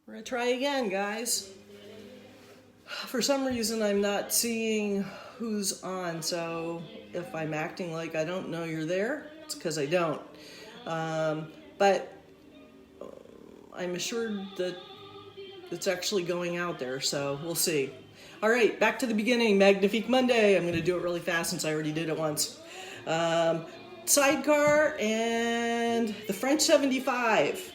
We're gonna try again, guys. For some reason, I'm not seeing who's on, so if I'm acting like I don't know you're there, it's because I don't. But I'm assured that it's actually going out there, so we'll see. All right, back to the beginning. Magnifique Monday. I'm gonna do it really fast since I already did it once. Sidecar and the French 75.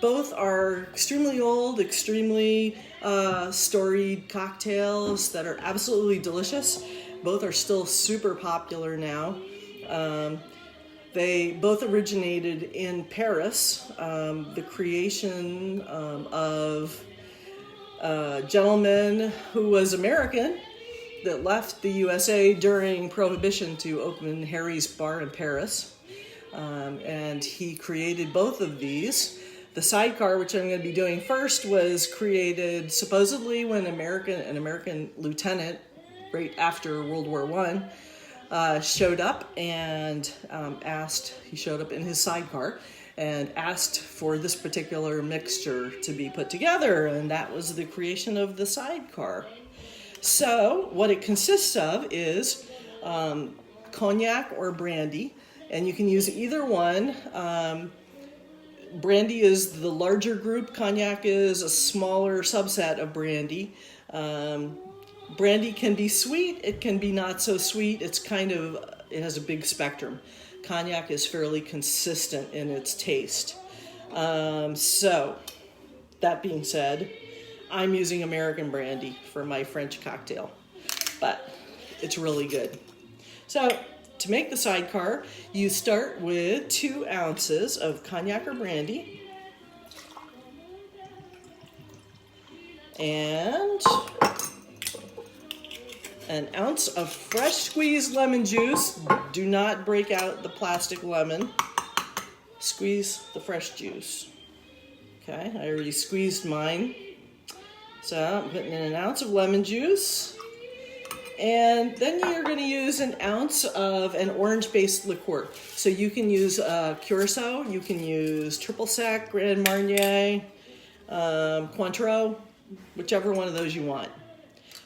Both are extremely old, extremely storied cocktails that are absolutely delicious. Both are still super popular now. They both originated in Paris. The creation of a gentleman who was American that left the USA during Prohibition to open Harry's Bar in Paris. And he created both of these. The Sidecar, which I'm going to be doing first, was created supposedly when an American lieutenant, right after World War I, showed up and he showed up in his sidecar and asked for this particular mixture to be put together, and that was the creation of the Sidecar. So what it consists of is cognac or brandy, and you can use either one. Brandy is the larger group. Cognac is a smaller subset of brandy. Brandy can be sweet. It can be not so sweet. It has a big spectrum. Cognac is fairly consistent in its taste. So, that being said, I'm using American brandy for my French cocktail, but it's really good. So, to make the Sidecar, you start with 2 ounces of cognac or brandy and an ounce of fresh squeezed lemon juice. Do not break out the plastic lemon. Squeeze the fresh juice. Okay, I already squeezed mine. So I'm putting in an ounce of lemon juice. And then you're going to use an ounce of an orange-based liqueur. So you can use Curacao, you can use Triple Sec, Grand Marnier, Cointreau, whichever one of those you want.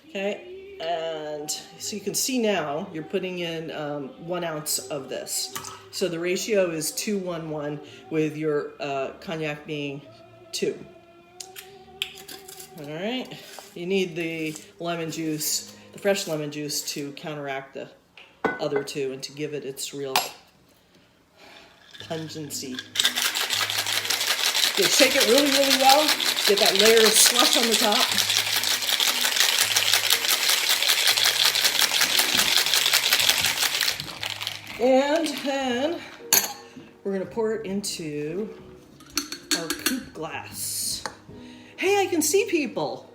Okay, and so you can see now you're putting in 1 ounce of this. So the ratio is 2-1-1 with your cognac being 2. All right, you need the lemon juice, the fresh lemon juice, to counteract the other 2 and to give it its real pungency. Okay, shake it really, really well. Get that layer of slush on the top. And then we're going to pour it into our coupe glass. Hey, I can see people.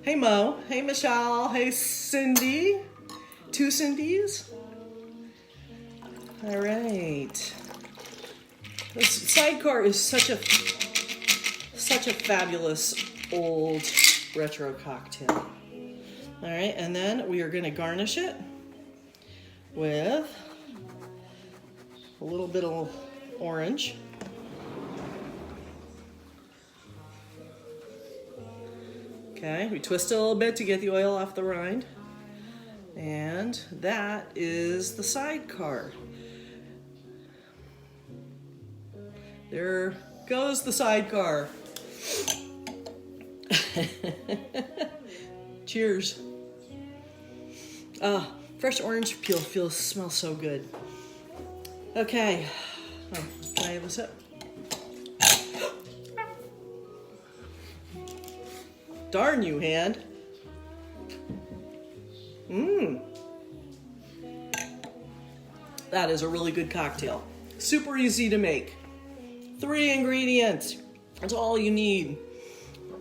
Hey, Mo. Hey, Michelle. Hey, Cindy. 2 Cindys. All right. This Sidecar is such a fabulous old retro cocktail. All right, and then we are going to garnish it with a little bit of orange. Okay, we twist it a little bit to get the oil off the rind. And that is the Sidecar. There goes the Sidecar. Cheers. Fresh orange peel smells so good. Okay, can I have a sip? Darn you, hand. That is a really good cocktail. Super easy to make. 3 ingredients. That's all you need.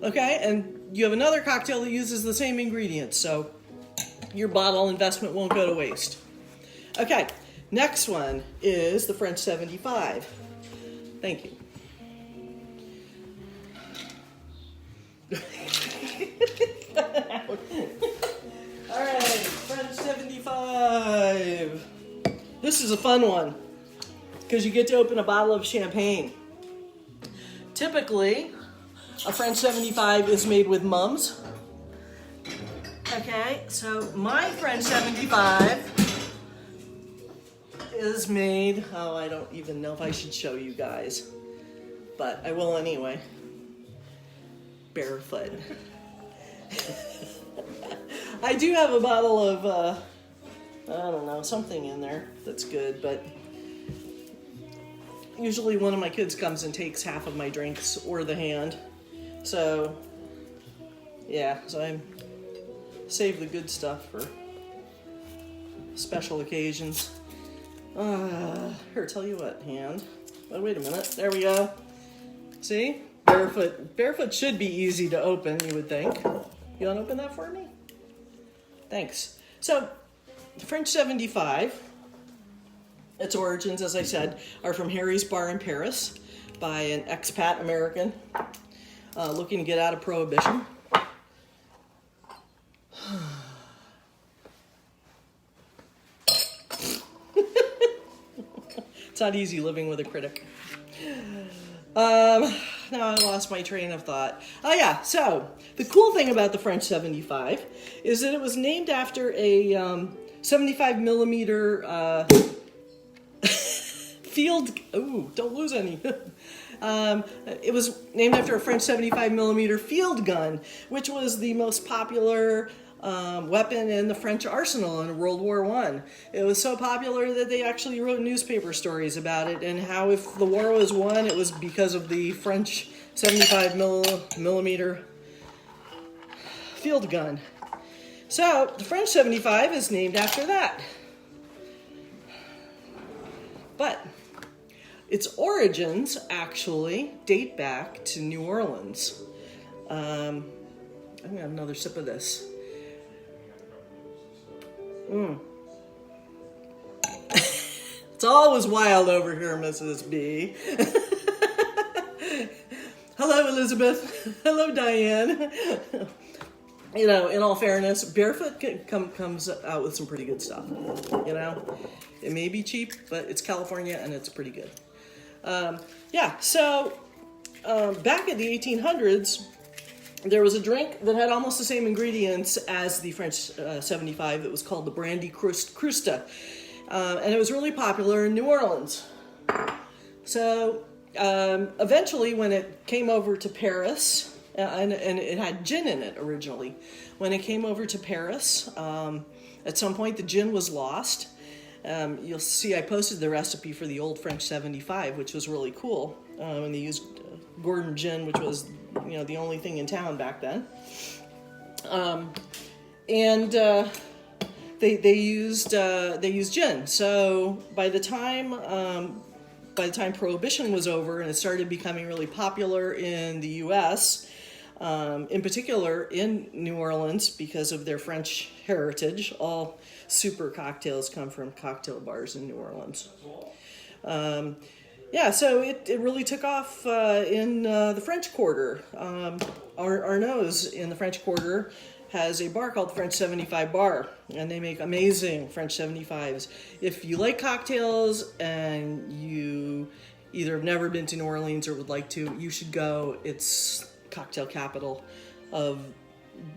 Okay, and you have another cocktail that uses the same ingredients, so your bottle investment won't go to waste. Okay, next one is the French 75. Thank you. All right, French 75. This is a fun one because you get to open a bottle of champagne. Typically, a French 75 is made with mums. Okay, so my French 75 is made, oh, I don't even know if I should show you guys, but I will anyway. Barefoot. I do have a bottle of, I don't know, something in there that's good, but usually one of my kids comes and takes half of my drinks or the hand. So, yeah, so I save the good stuff for special occasions. Here, tell you what, hand. Oh, wait a minute. There we go. See? Barefoot. Barefoot should be easy to open, you would think. You want to open that for me? Thanks. So, the French 75, its origins, as I said, are from Harry's Bar in Paris by an expat American looking to get out of Prohibition. It's not easy living with a critic. Now I lost my train of thought. Oh yeah, so the cool thing about the French 75 is that it was named after a 75 millimeter field. Oh, don't lose any. It was named after a French 75 millimeter field gun, which was the most popular weapon in the French arsenal in World War I. It was so popular that they actually wrote newspaper stories about it, and how if the war was won, it was because of the French 75 millimeter field gun. So the French 75 is named after that. But its origins actually date back to New Orleans. I'm gonna have another sip of this. It's always wild over here, Mrs. B. Hello, Elizabeth. Hello, Diane. You know, in all fairness, Barefoot comes out with some pretty good stuff. You know, it may be cheap, but it's California and it's pretty good. Yeah, so back in the 1800s, there was a drink that had almost the same ingredients as the French 75 that was called the Brandy Crusta. And it was really popular in New Orleans. So eventually when it came over to Paris, and it had gin in it originally. When it came over to Paris, at some point the gin was lost. You'll see I posted the recipe for the old French 75, which was really cool. And they used Gordon gin, which was, you know, the only thing in town back then. They used gin. So by the time Prohibition was over and it started becoming really popular in the U.S., in particular in New Orleans because of their French heritage, all super cocktails come from cocktail bars in New Orleans. Yeah, so it really took off in the French Quarter. Arnaud's in the French Quarter has a bar called French 75 Bar, and they make amazing French 75s. If you like cocktails and you either have never been to New Orleans or would like to, you should go. It's cocktail capital of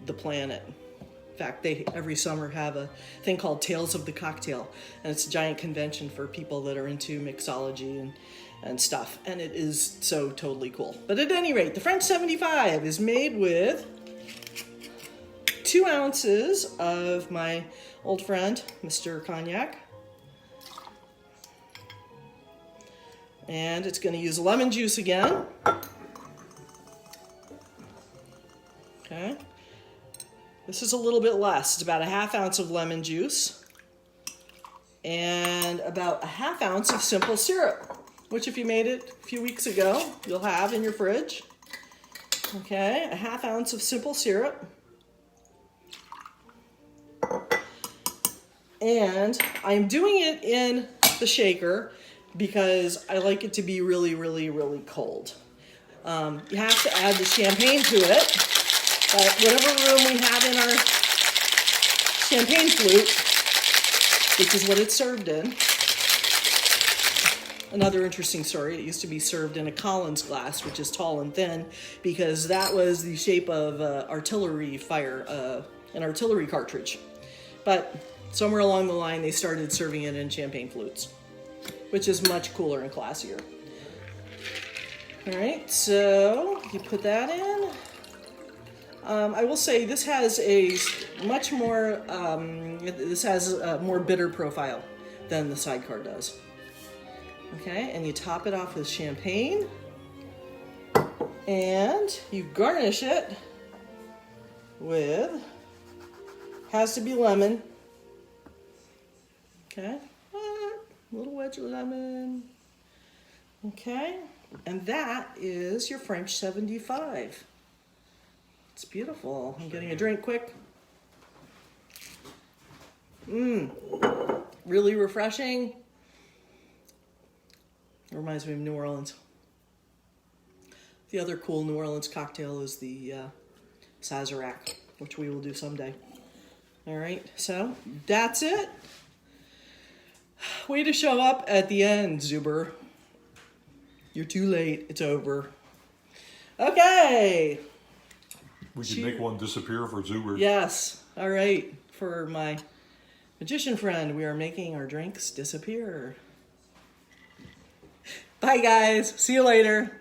the planet. In fact, they every summer have a thing called Tales of the Cocktail, and it's a giant convention for people that are into mixology and stuff, and it is so totally cool. But at any rate, the French 75 is made with 2 ounces of my old friend, Mr. Cognac. And it's going to use lemon juice again. Okay. This is a little bit less. It's about a 1/2 ounce of lemon juice and about a 1/2 ounce of simple syrup, which if you made it a few weeks ago, you'll have in your fridge. Okay, a 1/2 ounce of simple syrup. And I'm doing it in the shaker because I like it to be really, really, really cold. You have to add the champagne to it, but whatever room we have in our champagne flute, which is what it's served in, Another interesting story, it used to be served in a Collins glass, which is tall and thin, because that was the shape of artillery fire, an artillery cartridge. But somewhere along the line, they started serving it in champagne flutes, which is much cooler and classier. All right, so you put that in. I will say this has a much more, this has a more bitter profile than the Sidecar does. Okay, and you top it off with champagne, and you garnish it with, has to be lemon. Okay, a little wedge of lemon. Okay, and that is your French 75. It's beautiful. I'm getting a drink quick. Really refreshing. It reminds me of New Orleans. The other cool New Orleans cocktail is the Sazerac, which we will do someday. All right, so that's it. Way to show up at the end, Zuber. You're too late. It's over. Okay. We can make one disappear for Zuber. Yes. All right. For my magician friend, we are making our drinks disappear. Bye, guys. See you later.